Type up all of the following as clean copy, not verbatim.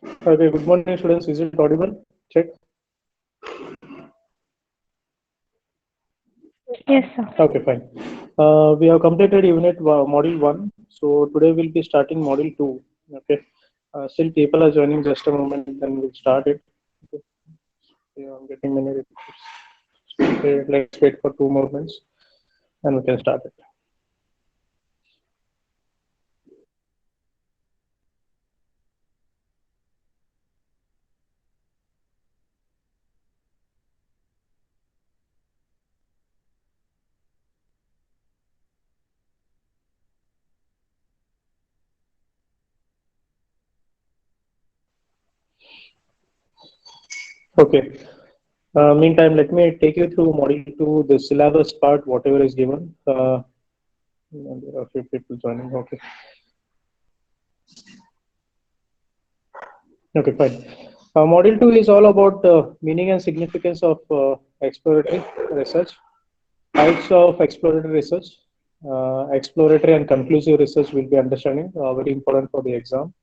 Okay, good morning, students. Is it audible? Check. Yes, sir. Okay, fine. We have completed unit module 1. So today we'll be starting module 2. Okay. Still people are joining. Just a moment, then we'll start it. Okay. Yeah, I'm getting many reports. Okay, let's wait for 2 more minutes and we can start it. Okay. Meantime, let me take you through module 2, the syllabus part, whatever is given. There are a few people joining. Okay. Okay, fine. Module 2 is all about meaning and significance of exploratory research, types of exploratory research, exploratory and conclusive research will be understanding, very important for the exam.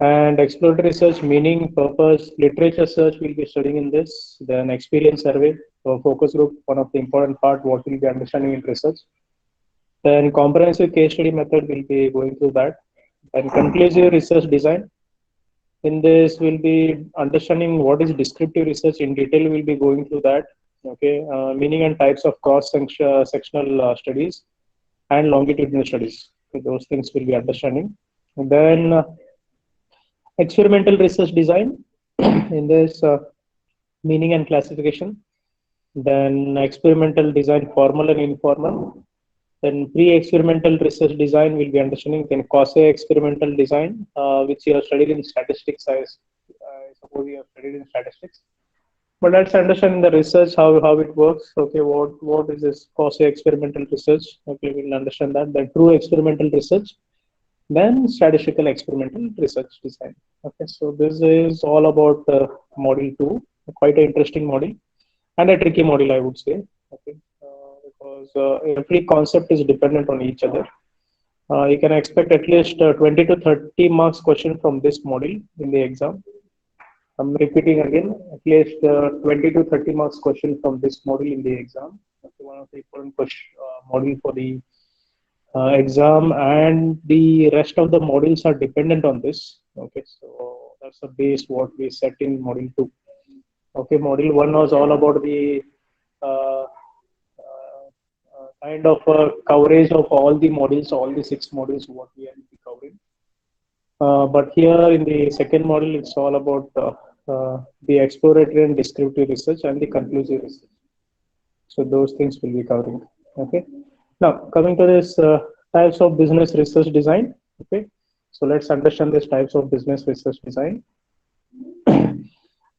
And exploratory research, meaning, purpose, literature search will be studying in this. Then experience survey, focus group, one of the important part, what will be understanding in research. Then comprehensive case study method will be going through that. And conclusive research design, in this, we'll be understanding what is descriptive research in detail. We'll be going through that. Okay, meaning and types of cross-sectional studies and longitudinal studies. So those things will be understanding. And then experimental research design. In this, meaning and classification. Then experimental design, formal and informal. Then pre-experimental research design will be understanding. Then quasi-experimental design, which you have studied in statistics. I suppose you have studied in statistics. But let's understand the research, how it works. Okay, what is this quasi-experimental research? Okay, we'll understand that. Then true experimental research. Then statistical experimental research design. Okay, so this is all about module 2. Quite an interesting module and a tricky module, I would say. Okay, because every concept is dependent on each other. You can expect at least 20 to 30 marks question from this module in the exam. I'm repeating again, at least 20 to 30 marks question from this module in the exam. That's one of the important module for the exam, and the rest of the modules are dependent on this. Okay, so that's the base what we set in module 2. Okay, module 1 was all about the uh, kind of coverage of all the modules, all the 6 modules what we will be covering. But here in the second module, it's all about the exploratory and descriptive research and the conclusive research. So those things will be covering. Okay. Now coming to this types of business research design. Okay. So let's understand these types of business research design.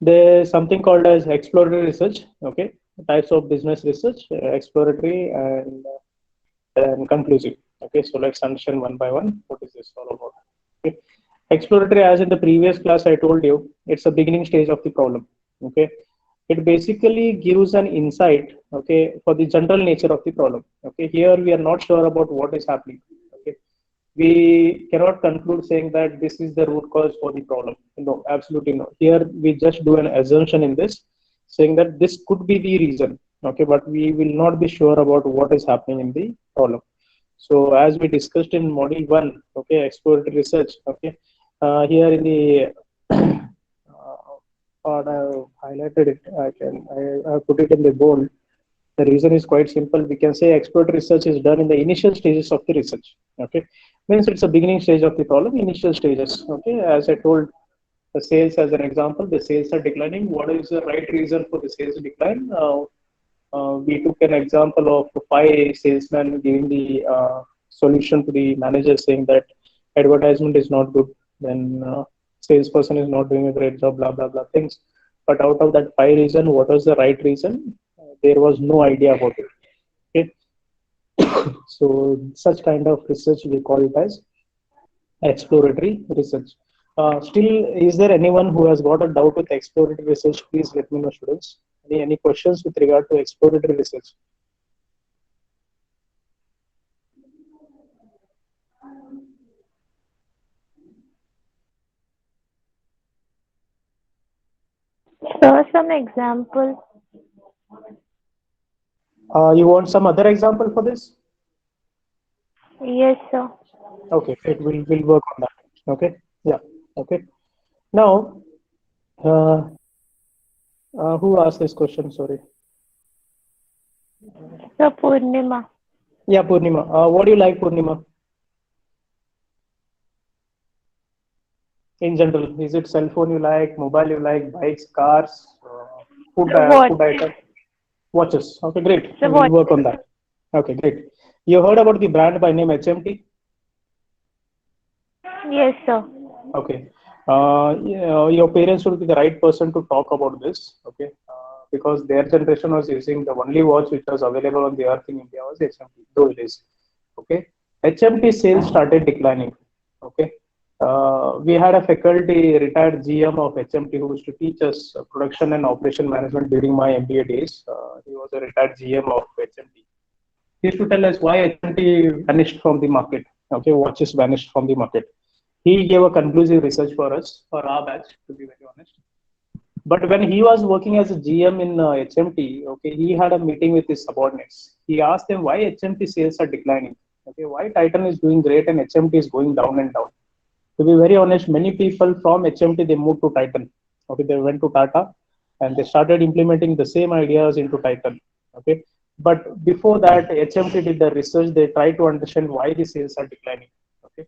There's something called as exploratory research. Okay. Types of business research, exploratory and conclusive. Okay. So let's understand one by one. What is this all about? Okay. Exploratory, as in the previous class I told you, it's a beginning stage of the problem. Okay. It basically gives an insight, okay, for the general nature of the problem. Okay. Here we are not sure about what is happening. Okay. We cannot conclude saying that this is the root cause for the problem. No, absolutely no. Here we just do an assumption in this, saying that this could be the reason. Okay, but we will not be sure about what is happening in the problem. So as we discussed in module 1, okay, exploratory research, okay, here in the part I have highlighted it, I put it in the bold. The reason is quite simple. We can say exploratory research is done in the initial stages of the research. Okay, means it's a beginning stage of the problem, initial stages. Okay, as I told, the sales as an example, the sales are declining. What is the right reason for the sales decline? We took an example of 5 salesmen giving the solution to the manager, saying that advertisement is not good, then salesperson is not doing a great job, blah blah blah things. But out of that 5 reason, what was the right reason? There was no idea about it. Okay, so such kind of research we call it as exploratory research. Still, is there anyone who has got a doubt with exploratory research? Please let me know, students. Any questions with regard to exploratory research? So some example. You want some other example for this? Yes, sir. Okay, it will work on that. Okay, yeah. Okay. Now, uh, who asked this question? Sorry. So Purnima. Yeah, Purnima. What do you like, Purnima? In general, is it cell phone you like, mobile you like, bikes, cars, So what? food item, watches? Okay, great. So We'll what? work on that. Okay, great. You heard about the brand by name HMT? Yes, sir. Okay. Your parents would be the right person to talk about this. Okay. Because their generation was using the only watch which was available on the earth in India was HMT those days. Okay. HMT sales started declining. Okay. We had a faculty, retired GM of HMT, who used to teach us production and operation management during my MBA days. He was a retired GM of HMT. He used to tell us why HMT vanished from the market. Okay, watches vanished from the market. He gave a conclusive research for us, for our batch, to be very honest. But when he was working as a GM in HMT, okay, he had a meeting with his subordinates. He asked them why HMT sales are declining. Okay, why Titan is doing great and HMT is going down and down. To be very honest, many people from HMT they moved to Titan. Okay, they went to Tata and they started implementing the same ideas into Titan. Okay, but before that, HMT did the research. They tried to understand why the sales are declining. Okay,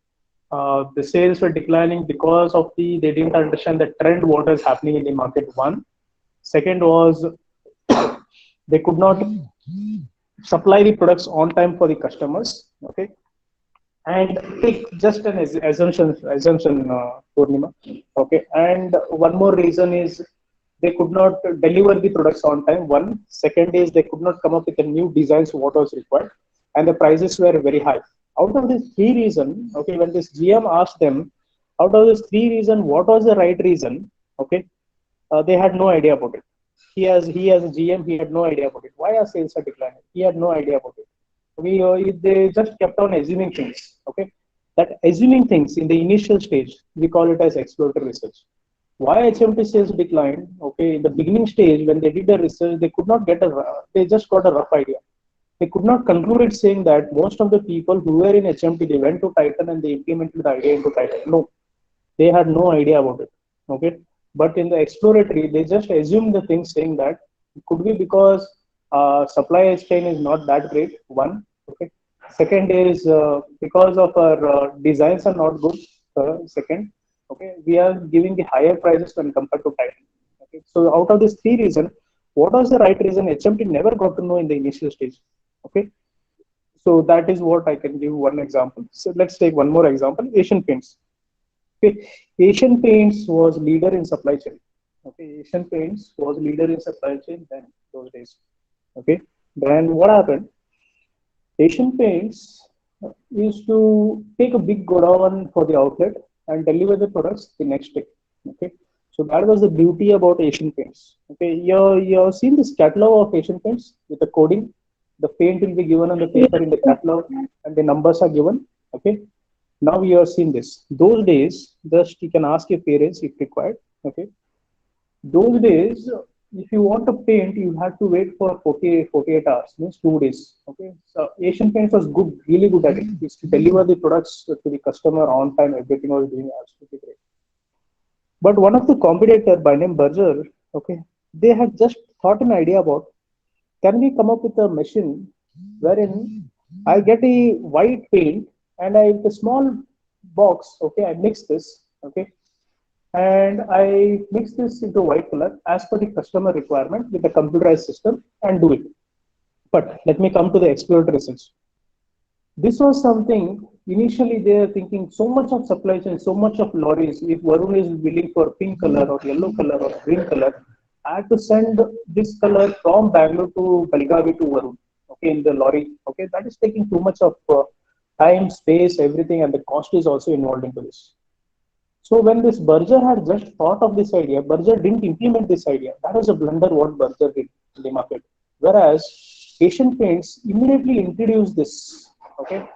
the sales were declining because of they didn't understand the trend what is happening in the market. One, second was they could not supply the products on time for the customers. Okay, and take just an assumption, Purnima. Okay, and one more reason is they could not deliver the products on time. One, second is they could not come up with the new designs what was required, and the prices were very high. Out of these three reasons, okay, when this GM asked them, out of these three reasons, what was the right reason? Okay, they had no idea about it. He as a GM, he had no idea about it. Why our sales are declining? He had no idea about it. They just kept on assuming things. Okay, that assuming things in the initial stage, we call it as exploratory research. Why HMT sales declined? Okay, in the beginning stage when they did the research, they could not get they just got a rough idea. They could not conclude it saying that most of the people who were in HMT they went to Titan and they implemented the idea into Titan. No, they had no idea about it. Okay, but in the exploratory they just assumed the thing saying that it could be because supply chain is not that great. One, okay, second is because of our designs are not good. Second, okay, we are giving the higher prices when compared to Titan. Okay, so out of these three reasons, what was the right reason? HMT never got to know in the initial stage. Okay, so that is what I can give one example. So let's take one more example. Asian Paints. Okay. Asian Paints was leader in supply chain. Okay, Asian Paints was leader in supply chain then those days. Okay, then what happened? Asian Paints used to take a big godown for the outlet and deliver the products the next day. Okay, so that was the beauty about Asian Paints. Okay, you've seen this catalog of Asian Paints with the coding. The paint will be given on the paper in the catalog, and the numbers are given. Okay, now you have seen this. Those days, just you can ask your parents if required. Okay, those days, if you want to paint, you had to wait for 48 hours, means 2 days. Okay, so Asian Paints was good, really good at it. It used to deliver the products to the customer on time. Everything was doing absolutely great. But one of the competitor by name Berger, okay, they had just thought an idea about, can we come up with a machine wherein I get a white paint and I with a small box, okay, I mix this, okay, and I mix this into white color as per the customer requirement with the computerized system and do it. But let me come to the exploratory research. This was something initially they are thinking so much of supply chain, so much of lorries. If Varun is willing for pink color or yellow color or green color, I have to send this color from Bangalore to Belgavi to Varun. Okay, in the lorry. Okay, that is taking too much of time, space, everything, and the cost is also involved into this. So when this Berger had just thought of this idea, Berger didn't implement this idea. That was a blunder what Berger did in the market. Whereas Asian Paints immediately introduced this. Okay,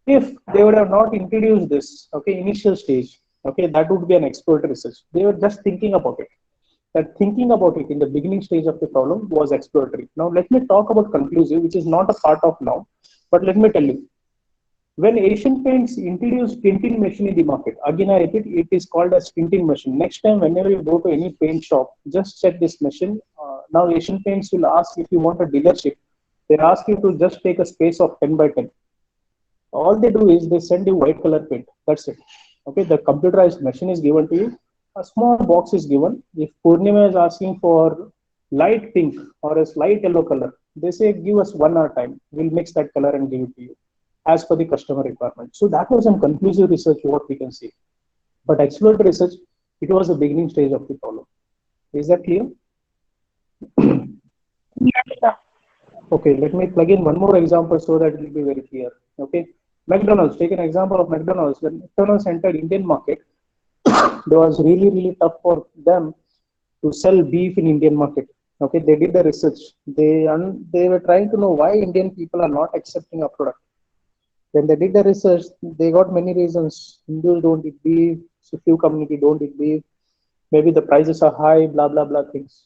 if they would have not introduced this, okay, initial stage, okay, that would be an expert research. They were just thinking about it. that thinking about it in the beginning stage of the problem was exploratory. Now let me talk about conclusive, which is not a part of now, but let me tell you. When Asian Paints introduced tinting machine in the market, again I repeat, it is called as tinting machine. Next time, whenever you go to any paint shop, just check this machine. Now Asian Paints will ask if you want a dealership. They ask you to just take a space of 10 by 10. All they do is they send you white color paint. That's it. Okay, the computerized machine is given to you. A small box is given. If Purnima is asking for light pink or a slight yellow color, they say give us 1 hour time. We'll mix that color and give it to you as per the customer requirement. So that was some conclusive research what we can see. But exploratory research, it was the beginning stage of the problem. Is that clear? Yes, sir. Okay, let me plug in one more example so that it will be very clear. Okay, McDonald's. Take an example of McDonald's. When McDonald's entered Indian market, it was really tough for them to sell beef in Indian market. Okay, they did the research. They were trying to know why Indian people are not accepting our product. When they did the research, they got many reasons. Hindus don't eat beef, so few community don't eat beef. Maybe the prices are high, blah blah blah things.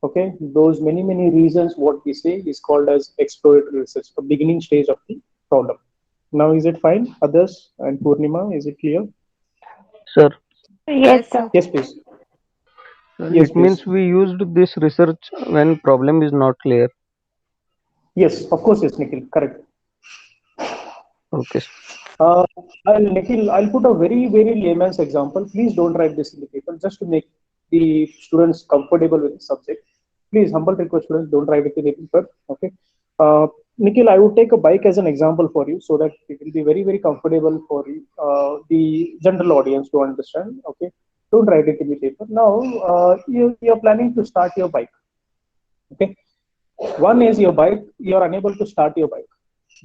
Okay, those many reasons what we say is called as exploratory research, the beginning stage of the problem. Now is it fine? Others and Purnima, is it clear? Sir, Yes, sir. Yes, please. Yes, it please. means we used this research when problem is not clear. Yes, of course, yes, Nikhil, correct. Okay. Uh, Nikhil, I'll put a very layman's example. Please don't write this in the paper, just to make the students comfortable with the subject. Please, humble request, students, don't write it in the paper. Okay. Nikhil, I would take a bike as an example for you so that it will be very comfortable for the general audience to understand. Okay. Don't write it in the paper. Now, you're planning to start your bike. Okay. One is your bike, you're unable to start your bike.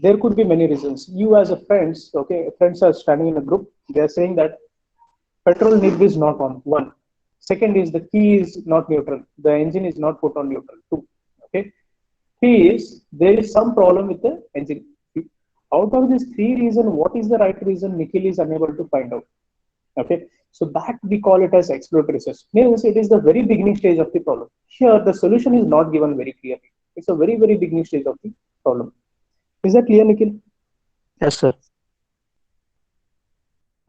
There could be many reasons. You as a friends, okay, friends are standing in a group, they're saying that petrol nib is not on, one. Second is the key is not neutral. The engine is not put on neutral, two. Okay. Three is there is some problem with the engine. Out of these three reasons, what is the right reason Nikhil is unable to find out? Okay. So that we call it as exploratory research. Means it is the very beginning stage of the problem. Here the solution is not given very clearly. It's a very beginning stage of the problem. Is that clear, Nikhil? Yes, sir.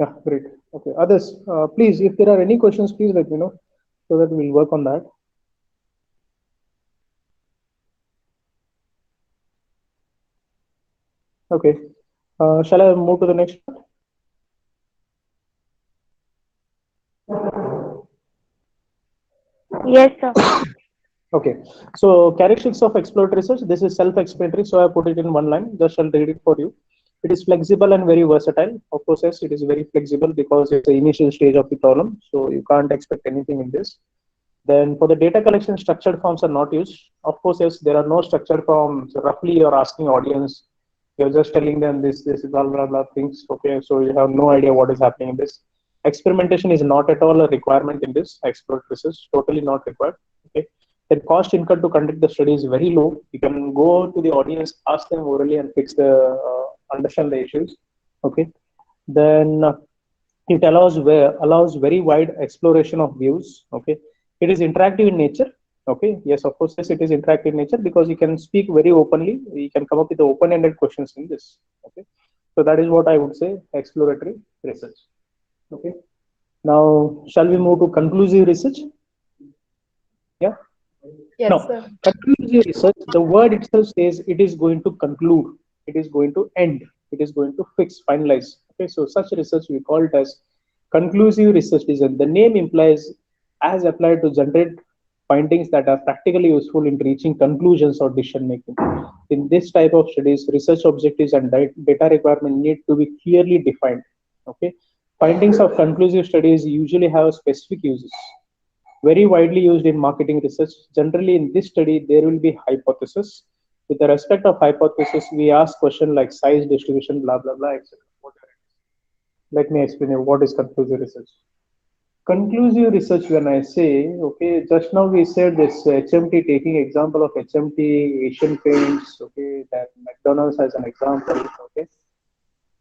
Yeah, great. Okay. Others, please, if there are any questions, please let me know so that we'll work on that. Okay. Shall I move to the next part? Yes, sir. Okay. So characteristics of exploratory research. This is self-explanatory, so I put it in one line. Just shall read it for you. It is flexible and very versatile. Of course, yes, it is very flexible because it's the initial stage of the problem, so you can't expect anything in this. Then for the data collection, structured forms are not used. Of course, yes, there are no structured forms. Roughly, you're asking audience, you're just telling them this, blah things. Okay, so you have no idea what is happening in this. Experimentation is not at all a requirement in this exploratory research, totally not required. Okay. The cost incurred to conduct the study is very low. You can go to the audience, ask them orally, and fix the understand the issues. Okay. Then it allows very wide exploration of views. Okay. It is interactive in nature. Okay. Yes, of course, yes, it is interactive in nature because you can speak very openly. You can come up with the open-ended questions in this. Okay. So that is what I would say exploratory research. Okay. Now, shall we move to conclusive research? Yeah. Yes, Now, sir. conclusive research, the word itself says it is going to conclude, it is going to end, it is going to fix, finalize. Okay, so such research we call it as conclusive research design. The name implies as applied to generate findings that are practically useful in reaching conclusions or decision making. In this type of studies, research objectives and data requirement need to be clearly defined. Okay, findings of conclusive studies usually have specific uses very widely used in marketing research. Generally, in this study, there will be hypothesis. With the respect of hypothesis, we ask question like size, distribution, blah, etc. Let me explain you what is conclusive research. Conclusive research, when I say, okay, just now we said this HMT, taking example of HMT, Asian Paints, okay, that McDonald's as an example, okay.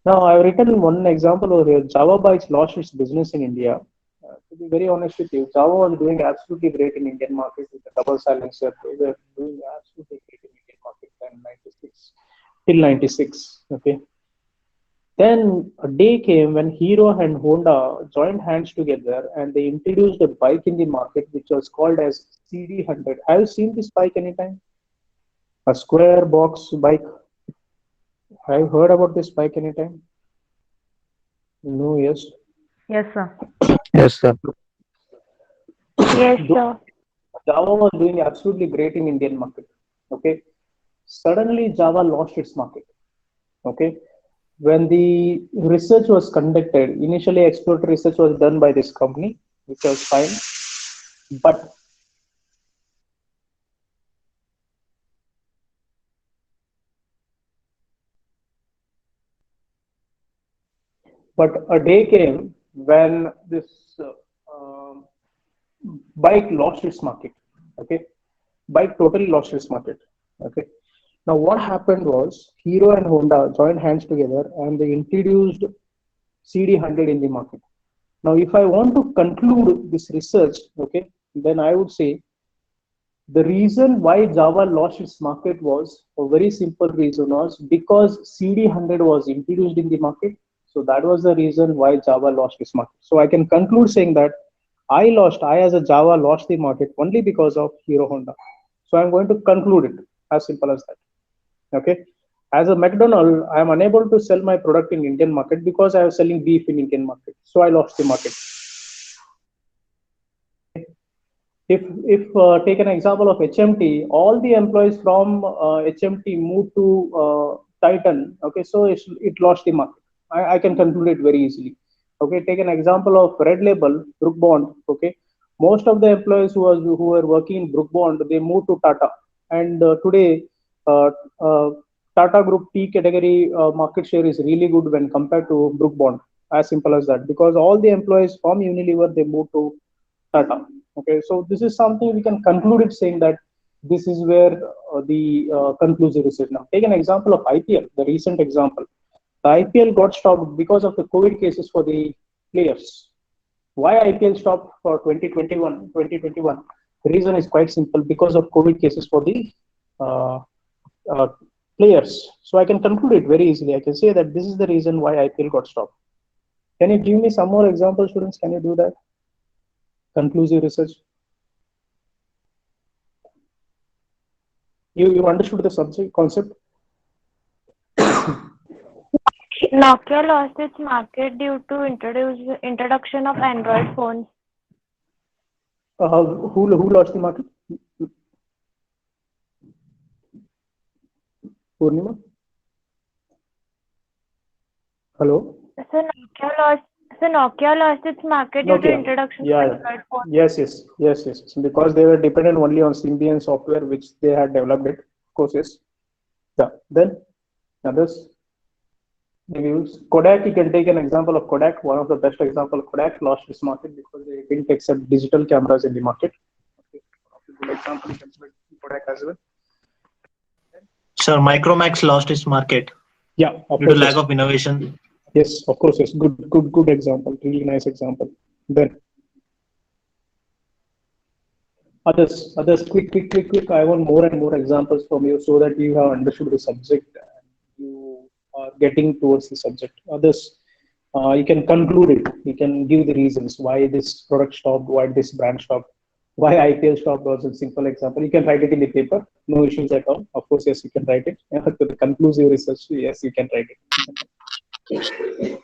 Now, I've written one example over here. Java Bikes lost its business in India. to be very honest with you, Java was doing absolutely great in Indian market with the double silencer. They were doing absolutely great in Indian market then 96 till 96. Okay. Then a day came when Hero and Honda joined hands together and they introduced a bike in the market which was called as CD100. Have you seen this bike anytime? A square box bike. Have you heard about this bike anytime? No, yes. Yes, sir. Yes, sir. Yes, sir. Java was doing absolutely great in Indian market. Okay. Suddenly Java lost its market. Okay. When the research was conducted, initially exploratory research was done by this company, which was fine. But a day came when this um, bike lost its market. Okay, bike totally lost its market. Okay, now what happened was Hero and Honda joined hands together and they introduced CD100 in the market. Now, if I want to conclude this research, okay, then I would say the reason why Java lost its market was a very simple reason was because CD100 was introduced in the market. So that was the reason why Java lost its market. So I can conclude saying that I as a Java lost the market only because of Hero Honda. So I'm going to conclude it as simple as that. Okay. As a McDonald, I am unable to sell my product in Indian market because I was selling beef in Indian market. So I lost the market. If take an example of HMT, all the employees from HMT moved to Titan. Okay, so it lost the market. I can conclude it very easily. Okay, take an example of Red Label, Brook Bond. Okay, most of the employees who were working in Brook Bond, they moved to Tata, and today uh, uh, Tata Group T category market share is really good when compared to Brook Bond. As simple as that, because all the employees from Unilever they moved to Tata. Okay, so this is something we can conclude it saying that this is where the conclusive research. Now, take an example of IPL, the recent example. The IPL got stopped because of the COVID cases for the players. Why IPL stopped for 2021? 2021. The reason is quite simple because of COVID cases for the uh, uh, players. So I can conclude it very easily. I can say that this is the reason why IPL got stopped. Can you give me some more examples, students? Can you do that? Conclusive research. You understood the subject concept? Nokia lost its market due to introduction of Android phones. Who lost the market? Purnima? Hello? So Nokia lost its market due to Nokia. introduction Yeah, of yeah. Android phones. Yes. Because they were dependent only on Symbian software, which they had developed it. Of course, yes. Yeah. Then others. Maybe Kodak. You can take an example of Kodak. One of the best example. Kodak lost its market because they didn't accept digital cameras in the market. Okay. Good example. You can take Kodak as well. Sir, Micromax lost its market Yeah, of due to course, lack yes. of innovation. Yes, of course, yes. Good example. Really nice example. Then others, quick. I want more and more examples from you so that you have understood the subject and you are getting towards the subject. Others, you can conclude it. You can give the reasons why this product stopped, why this brand stopped, why IPL stopped was a simple example. You can write it in the paper. No issues at all. Of course, yes, you can write it. To the conclusive research, yes, you can write it.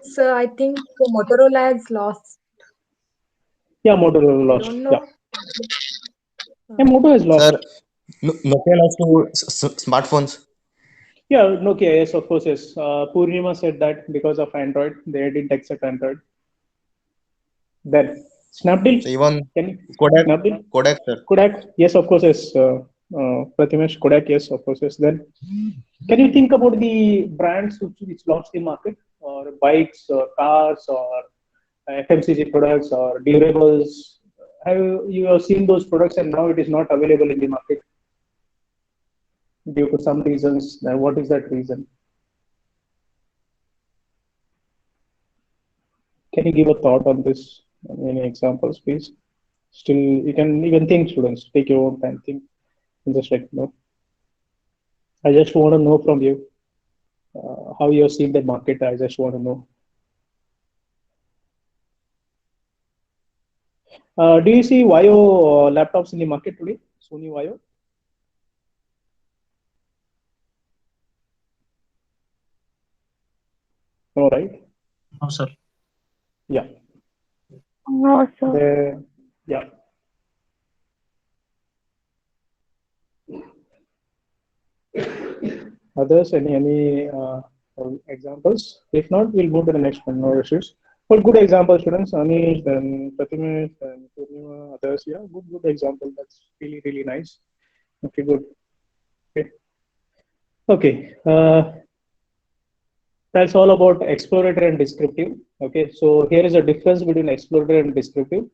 So I think Motorola has lost. Yeah, Motorola I lost. don't Yeah. know. Yeah, Moto has lost. Sir, Nokia lost to smartphones. Yeah, Nokia, yes, of course, yes. Purnima said that because of Android, they didn't accept Android. Then Snapdeal, So even can you? Kodak, Snapdeal, Kodak, sir. Kodak, yes, of course, yes. Pratimesh, Kodak, yes, of course, yes. Then can you think about the brands which lost the market, or bikes, or cars, or FMCG products, or durables? Have you have seen those products and now it is not available in the market due to some reasons? Then what is that reason? Can you give a thought on this? Any examples, please? Still, you can even think, students. Take your own time, think. Just like I just want to know from you how you have seen the market. I just want to know. Do you see Vaio laptops in the market today? Sony Vaio? No, right? No, sir. Yeah. No, sir. Yeah. Others, any examples? If not, we'll move to the next one. No issues. But good example, students. Anish, then Pratimesh, then Purnima, others. Yeah, good example. That's really nice. Okay, good. Okay. Okay. That's all about exploratory and descriptive. Okay, so here is a difference between exploratory and descriptive.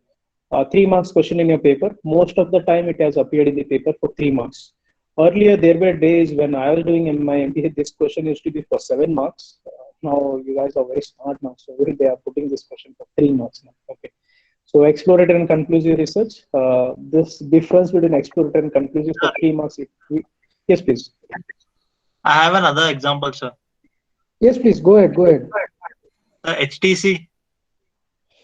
3 marks question in your paper. Most of the time, it has appeared in the paper for 3 marks. Earlier, there were days when I was doing in my MBA, this question used to be for 7 marks. Now, you guys are very smart now, so they are putting this question for 3 marks now. Okay. So, exploratory and conclusive research. This difference between exploratory and conclusive for 3 marks. Yes, please. I have another example, sir. Yes, please. Go ahead. Go ahead. HTC.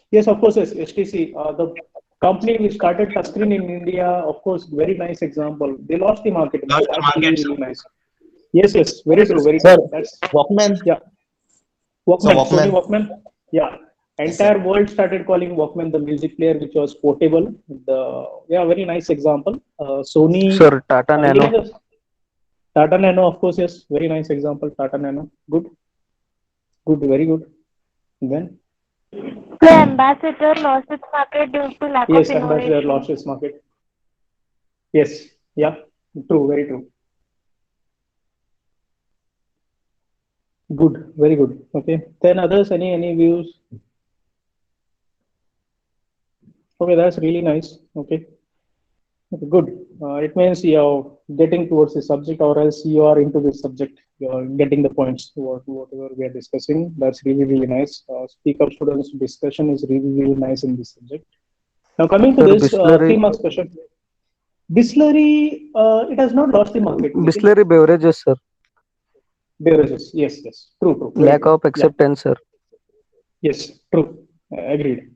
Yes, of course, yes. HTC, the company which started touchscreen in India, of course, very nice example. They lost the market, but Lost the that's market, really nice. Yes, very true, very Sir, true. That's Walkman. yeah, So Walkman, Sony Walkman. Walkman. Yeah, Yes, sir. entire world started calling Walkman the music player, which was portable. Very nice example. Sony, Sir, Tata even Nano. the Tata Nano, of course, yes, very nice example. Tata Nano, good, very good. Then The Ambassador lost its market due to lack of yes, Ambassador innovation. lost its market. Yes, yeah, true, very true. Good, very good. Okay. Then others, any views? Okay, that's really nice. Okay. Okay, good. It means you're getting towards the subject, or else you are into the subject. You're getting the points. Whatever we are discussing, that's really nice. Speak up students discussion is really nice in this subject. Now coming to Sir, this Bisleri, 3 marks question. Distillery, it has not lost the market, Nikhil. Bisleri beverages, sir. Beverages, yes, true, very Lack true. of Yeah, acceptance, sir. yes, true. Agreed.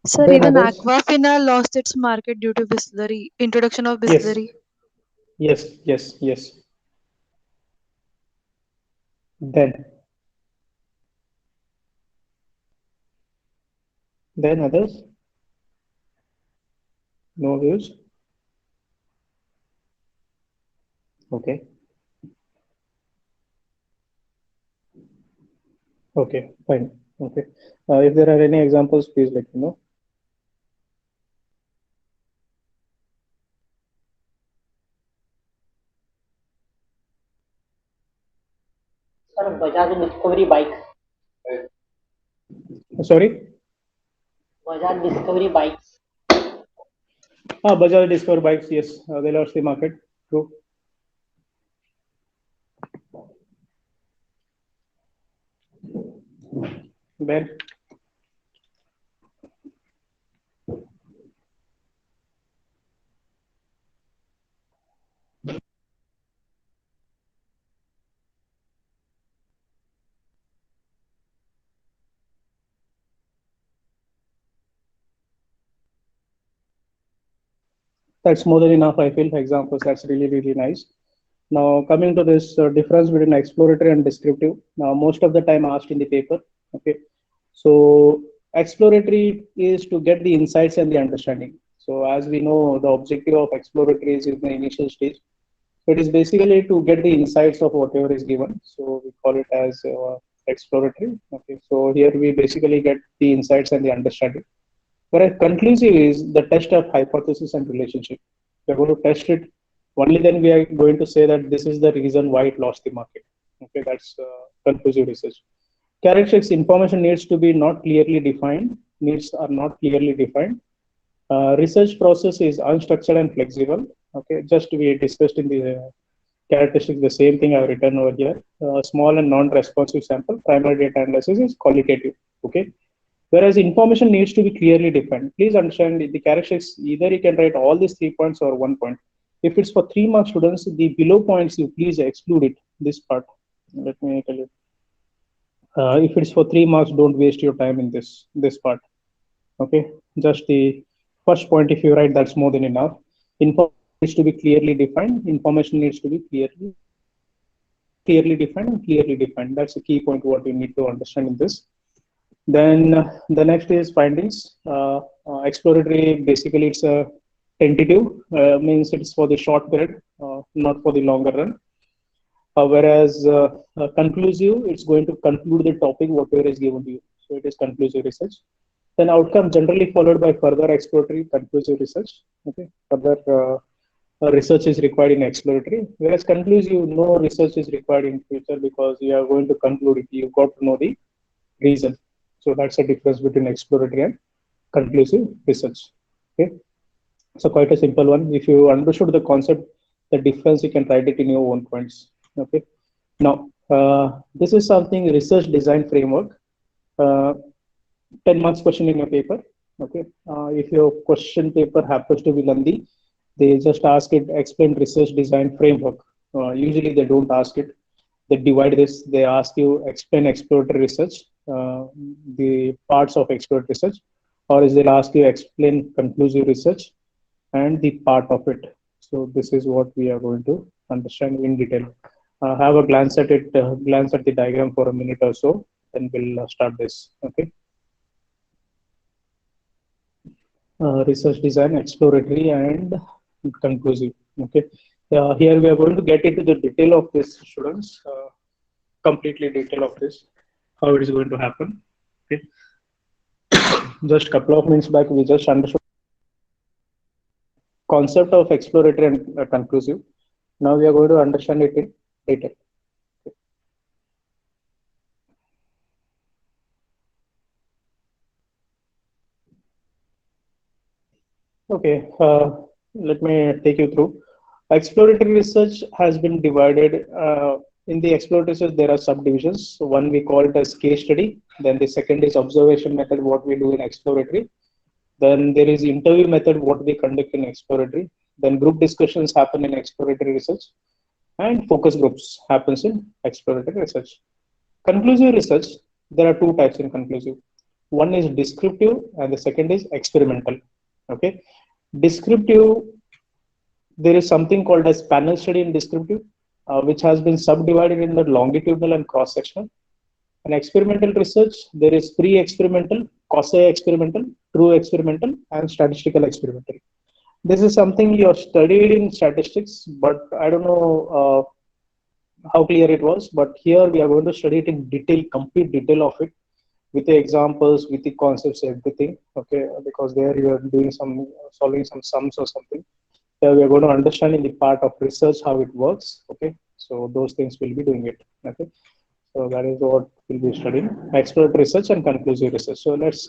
Sir, Then even others, Aquafina lost its market due to Bisleri, introduction of yes. Bisleri. Yes. Then others, no views. Okay. Okay, fine. Okay. If there are any examples, please let me know. Sir, Bajaj Discovery bike. Sorry? Bajaj Discovery bikes. Bajaj Discover bikes, yes, they lost the market. True. Then that's more than enough, I feel. Examples, that's really nice. Now, coming to this difference between exploratory and descriptive. Now, most of the time asked in the paper. Okay. So, exploratory is to get the insights and the understanding. So, as we know, the objective of exploratory is in the initial stage. So, it is basically to get the insights of whatever is given. So, we call it as exploratory. Okay. So, here we basically get the insights and the understanding. Whereas conclusive is the test of hypothesis and relationship. We're going to test it. Only then we are going to say that this is the reason why it lost the market. Okay, that's conclusive research. Characteristics information needs to be not clearly defined. Needs are not clearly defined. Research process is unstructured and flexible. Okay, just we discussed in the characteristics the same thing I've written over here. Small and non-responsive sample. Primary data analysis is qualitative. Okay, Whereas information needs to be clearly defined. Please understand the characteristics, either you can write all these 3 points or 1 point. If it's for 3 mark students, the below points, you please exclude it, this part. Let me tell you. If it's for 3 marks, don't waste your time in this part. Okay, just the first point, if you write, that's more than enough. Information needs to be clearly defined. Information needs to be clearly defined and clearly defined. That's the key point what you need to understand in this. Then the next is findings. Exploratory, basically it's a tentative, means it's for the short period, not for the longer run. Whereas conclusive, it's going to conclude the topic whatever is given to you. So it is conclusive research. Then outcome generally followed by further exploratory conclusive research. Okay, further research is required in exploratory, whereas conclusive, no research is required in future because you are going to conclude it. You've got to know the reason. So that's the difference between exploratory and conclusive research. Okay, so quite a simple one. If you understood the concept, the difference, you can write it in your own points. Okay, now this is something research design framework. 10 marks question in your paper. Okay, if your question paper happens to be lengthy, they just ask it, explain research design framework. Usually they don't ask it. They divide this. They ask you explain exploratory research, the parts of exploratory research, or is they'll ask you explain conclusive research and the part of it. So this is what we are going to understand in detail. Have a glance at it, glance at the diagram for a minute or so, then we'll start this. Okay. Research design, exploratory and conclusive. Okay, here we are going to get into the detail of this, students, completely detail of this, how it is going to happen. Okay, just a couple of minutes back we just understood concept of exploratory and conclusive. Now we are going to understand it in detail. Okay, let me take you through. Exploratory research has been divided. In the exploratory research, there are subdivisions. So one we call it as case study. Then the second is observation method, what we do in exploratory. Then there is interview method, what we conduct in exploratory. Then group discussions happen in exploratory research. And focus groups happens in exploratory research. Conclusive research, there are two types in conclusive. One is descriptive and the second is experimental. Okay, descriptive, there is something called as panel study in descriptive, which has been subdivided in the longitudinal and cross-sectional. And experimental research, there is pre-experimental, quasi-experimental, true experimental, and statistical experimental. This is something you have studied in statistics, but I don't know how clear it was. But here we are going to study it in detail, complete detail of it, with the examples, with the concepts, everything. Okay, because there you are doing some, solving some sums or something. So we are going to understand in the part of research how it works. Okay, so those things we'll be doing it. Okay, so that is what we'll be studying: exploratory research and conclusive research. So let's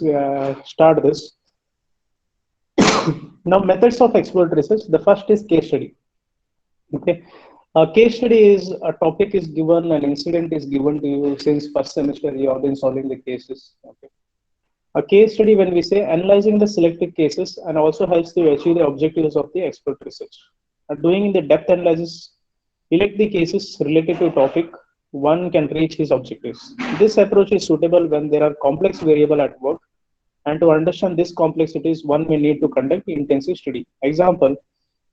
start this. Now, methods of exploratory research. The first is case study. Okay, a case study is a topic is given, an incident is given to you. Since first semester you have been solving the cases. Okay, a case study, when we say, analyzing the selected cases and also helps to achieve the objectives of the exploratory research. Doing in the depth analysis, elect the cases related to a topic, one can reach his objectives. This approach is suitable when there are complex variables at work, and to understand this complexities, one may need to conduct intensive study. Example,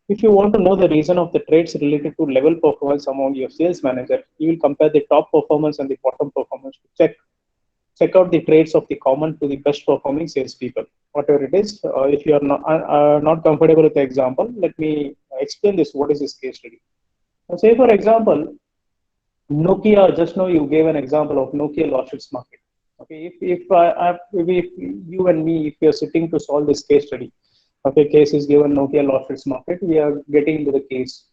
if you want to know the reason of the traits related to level performance among your sales manager, you will compare the top performance and the bottom performance to check out the traits of the common to the best performing salespeople. Whatever it is, if you are not comfortable with the example, let me explain this. What is this case study? Now, say for example, Nokia. Just now you gave an example of Nokia lost its market. Okay, if you and me, if we are sitting to solve this case study, okay, case is given, Nokia lost its market, we are getting into the case.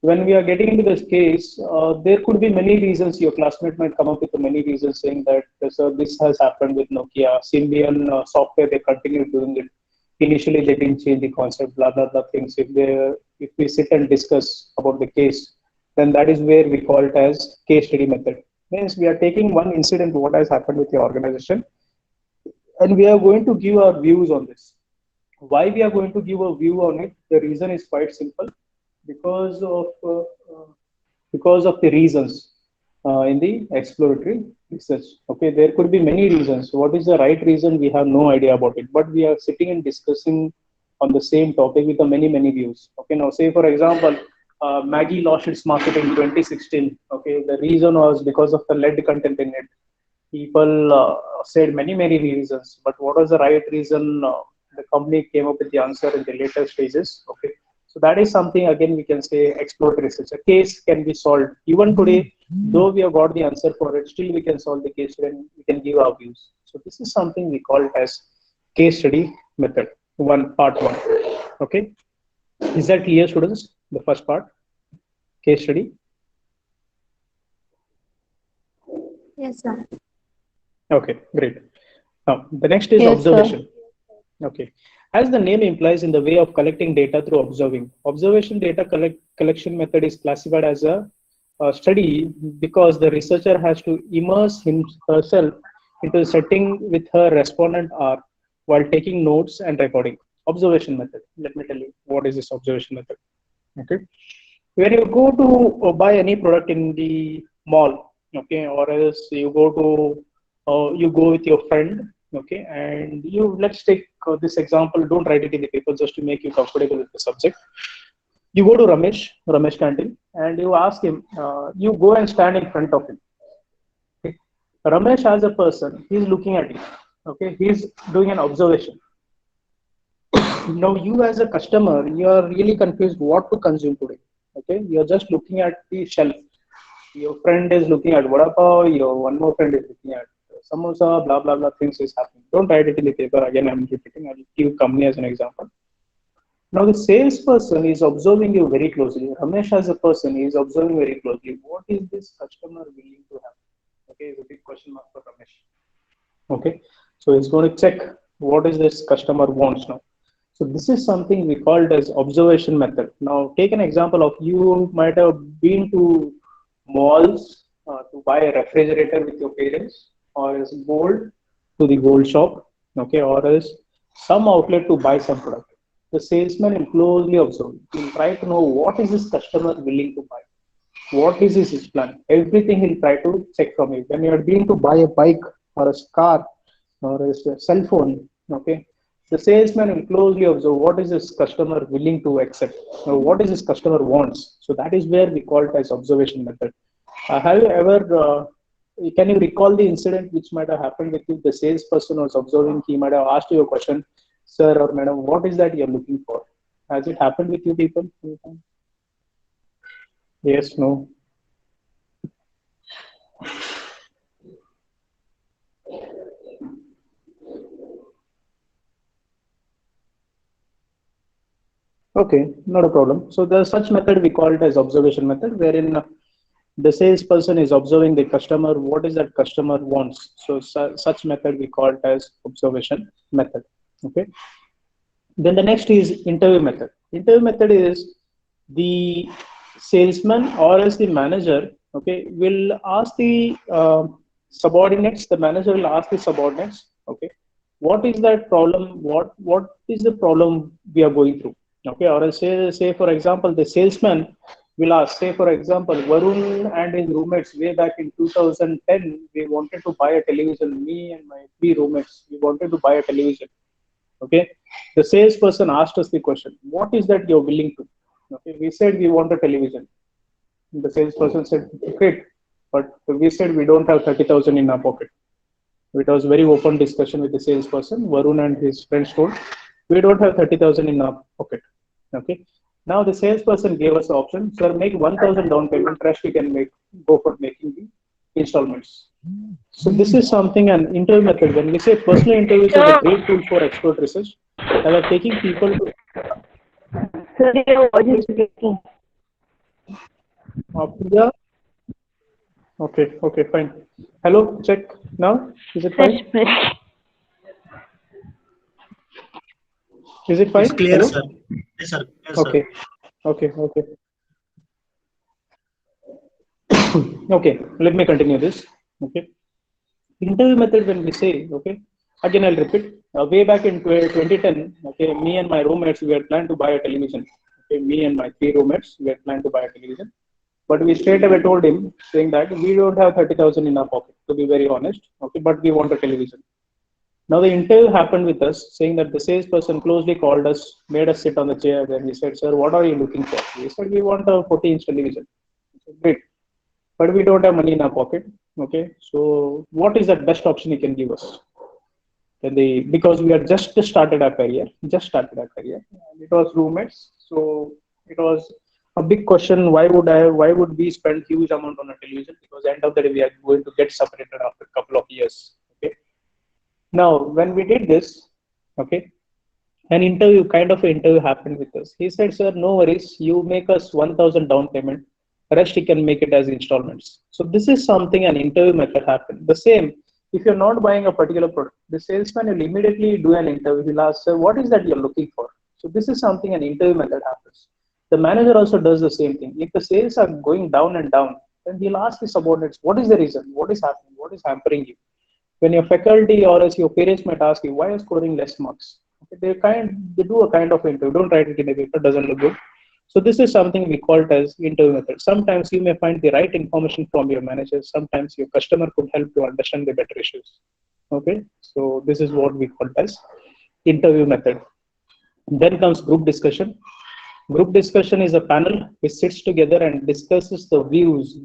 When we are getting into this case, there could be many reasons. Your classmate might come up with many reasons saying that this has happened with Nokia. Symbian software, they continue doing it. Initially, they didn't change the concept, blah, blah, blah things. If we sit and discuss about the case, then that is where we call it as case study method. Means we are taking one incident, what has happened with the organization, and we are going to give our views on this. Why we are going to give a view on it? The reason is quite simple, because of uh, uh, the reasons in the exploratory research. Okay, there could be many reasons. What is the right reason? We have no idea about it, but we are sitting and discussing on the same topic with the many views. Okay, now say for example, Maggie lost its market in 2016. Okay, the reason was because of the lead content in it. People said many reasons, but what was the right reason? The company came up with the answer in the later stages. Okay, so that is something again we can say exploratory research. A case can be solved even today, though we have got the answer for it. Still, we can solve the case when we can give our views. So this is something we call it as case study method. Part one. Okay, is that clear, students? The first part, case study. Yes, sir. Okay, great. Now the next is Yes, sir. observation. Okay. As the name implies, in the way of collecting data through observing. Observation data collection method is classified as a study because the researcher has to immerse herself into a setting with her respondent R while taking notes and recording. Observation method. Let me tell you what is this observation method. Okay. When you go to buy any product in the mall, okay, or else you go with your friend, okay, and let's take this example. Don't write it in the paper, just to make you comfortable with the subject. You go to Ramesh canteen, and you ask him. You go and stand in front of him. Okay? Ramesh as a person, he's looking at you. Okay, he's doing an observation. Now you as a customer, you are really confused what to consume today. Okay, you're just looking at the shelf. Your friend is looking at vada pav, your one more friend is looking at samosa, blah blah blah, things is happening. Don't write it in the paper. Again, I'm repeating. I'll give company as an example. Now the salesperson is observing you very closely. Ramesh as a person is observing very closely. What is this customer willing to have? Okay, it's a big question mark for Ramesh. Okay, so he's going to check what is this customer wants now. So this is something we called as observation method. Now take an example of, you might have been to malls to buy a refrigerator with your parents, or as gold to the gold shop, okay, or else some outlet to buy some product. The salesman will closely observe. He'll try to know what is this customer willing to buy. What is his plan? Everything he'll try to check from you. When you are being to buy a bike or a car or a cell phone, okay, the salesman will closely observe what is this customer willing to accept, or what is this customer wants. So that is where we call it as observation method. Have you ever, can you recall the incident which might have happened with you? The salesperson was observing, he might have asked you a question, sir or madam, what is that you're looking for? Has it happened with you people? Yes, no? Okay, not a problem. So the such method we call it as observation method, wherein the salesperson is observing the customer, what is that customer wants. So such method we call it as observation method. Okay. Then the next is interview method. Interview method is the salesman or as the manager, okay, will ask the subordinates. The manager will ask the subordinates, okay, what is that problem? What is the problem we are going through? Okay, or else say for example, the salesman will ask, say for example, Varun and his roommates way back in 2010, we wanted to buy a television. Me and my 3 roommates, we wanted to buy a television. Okay, the salesperson asked us the question, what is that you're willing to? Okay, we said we want a television. The salesperson said, great, but we said we don't have 30,000 in our pocket. It was very open discussion with the salesperson. Varun and his friends told, we don't have 30,000 in our pocket. Okay. Now the salesperson gave us the option, sir, make 1,000 down payment, rest we can go for making the installments. So this is something, an interview method. When we say personal interviews are a great tool for expert research, they are taking people to. Sir, your voice is breaking. Priya? Okay, fine. Hello, check now. Is it fine? Is it fine? It's clear, Hello? sir. Yes, sir. Yes, Okay. sir. Okay. Okay, let me continue this. Okay. Interview method, when we say, okay, Again, I'll repeat. Way back in 2010, okay, me and my roommates, we had planned to buy a television. Okay, me and my three roommates, we had planned to buy a television. But we straight away told him, saying that we don't have 30,000 in our pocket, to be very honest. Okay, but we want a television. Now the interview happened with us, saying that the salesperson closely called us, made us sit on the chair, and he said, "Sir, what are you looking for?" We said, "We want a 40-inch television." I said, "Great, but we don't have money in our pocket. Okay, so what is the best option you can give us?" Then they, because we had just started our career, and it was roommates, so it was a big question. Why would we spend huge amount on a television? Because end of the day, we are going to get separated after a couple of years. Okay. Now, when we did this, okay, an interview, kind of an interview happened with us. He said, "Sir, no worries. You make us 1,000 down payment. Rest you can make it as installments." So this is something an interview method happened. The same, if you're not buying a particular product, the salesman will immediately do an interview. He'll ask, "Sir, what is that you're looking for?" So this is something an interview method happens. The manager also does the same thing. If the sales are going down and down, then he'll ask his subordinates, "What is the reason? What is happening? What is hampering you?" When your faculty or as your parents might ask you, "Why are you scoring less marks?" Okay, they do a kind of interview. Don't write it in a paper, doesn't look good. So this is something we call it as interview method. Sometimes you may find the right information from your manager. Sometimes your customer could help to understand the better issues. Okay, so this is what we call as interview method. Then comes group discussion. Group discussion is a panel which sits together and discusses the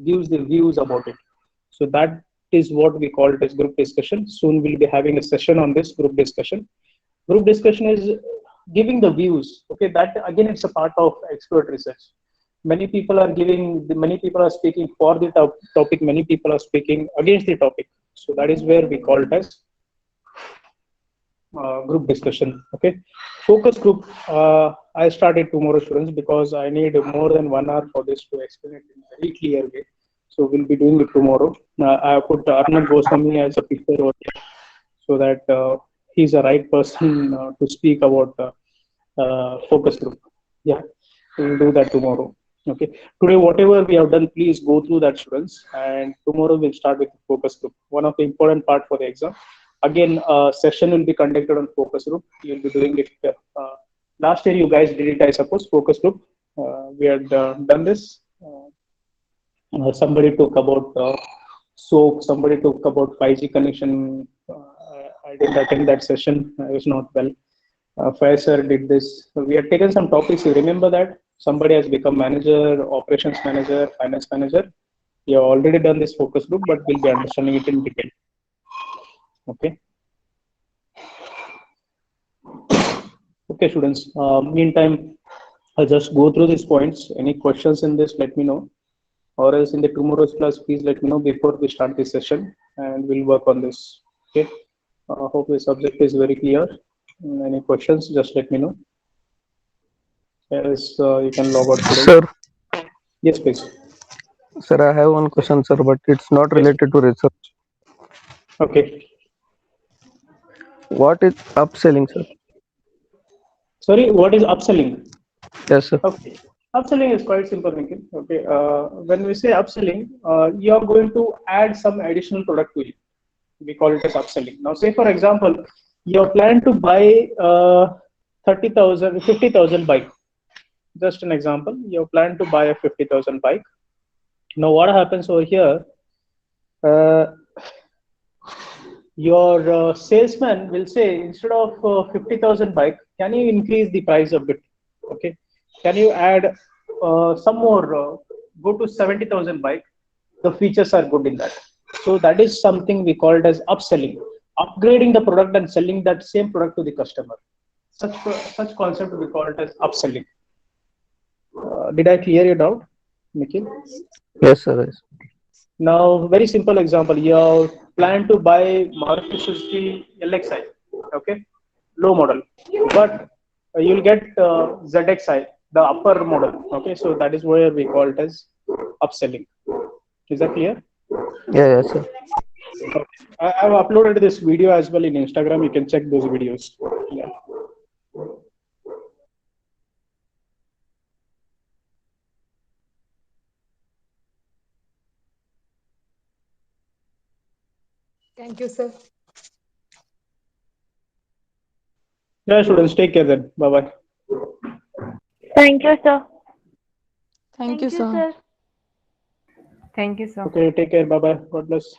gives the views about it. So that is what we call it as group discussion. Soon we'll be having a session on this group discussion. Group discussion is giving the views. Okay, that again it's a part of expert research. Many people are speaking for the topic. Many people are speaking against the topic. So that is where we call it as group discussion. Okay, focus group. I started tomorrow, students, because I need more than 1 hour for this to explain it in a very clear way. So we'll be doing it tomorrow. I put Arnab Goswami as a picture over here, so that he's the right person to speak about focus group. Yeah, we'll do that tomorrow. Okay. Today, whatever we have done, please go through that, students. And tomorrow we'll start with the focus group. One of the important part for the exam. Again, session will be conducted on focus group. You'll be doing it. Last year, you guys did it, I suppose. Focus group. We had done this. Somebody talk about SOAP. Somebody talk about 5G connection. I didn't attend that session. I was not well. Faisal did this. So we had taken some topics. You remember that somebody has become manager, operations manager, finance manager. We have already done this focus group, but we'll be understanding it in detail. Okay. Okay, students. Meantime, I'll just go through these points. Any questions in this, let me know. Or else in the tomorrow's class, please let me know before we start this session, and we'll work on this. Okay. Hope the subject is very clear. Any questions, just let me know. Else you can log out today. Sir, Yes, please. sir, I have one question, sir, but it's not Yes. related to research. Okay. What is upselling, sir? Sorry, what is upselling? Yes, sir. Okay. Upselling is quite simple, Nikhil. Okay. When we say upselling, you are going to add some additional product to it. We call it as upselling. Now, say for example, you plan to buy 30,000, 50,000 bike. Just an example, you plan to buy a 50,000 bike. Now, what happens over here? Uh, your salesman will say, instead of 50,000 bike, can you increase the price a bit? Okay, can you add some more, go to 70,000 bike? The features are good in that. So that is something we call it as upselling, upgrading the product and selling that same product to the customer. Such concept we call it as upselling. Did I clear it out, Nikhil? Yes, sir. Yes. Now, very simple example. You plan to buy Maruti Suzuki LXI, okay, low model, but you'll get ZXI, the upper model. Okay, so that is where we call it as upselling. Is that clear? Yeah, yes, sir. Okay. I've uploaded this video as well in Instagram. You can check those videos. Yeah. Thank you, sir. Yeah, students, take care then. Bye bye. Thank you, sir. Thank you, sir. Thank you, sir. Okay, take care. Bye bye. God bless.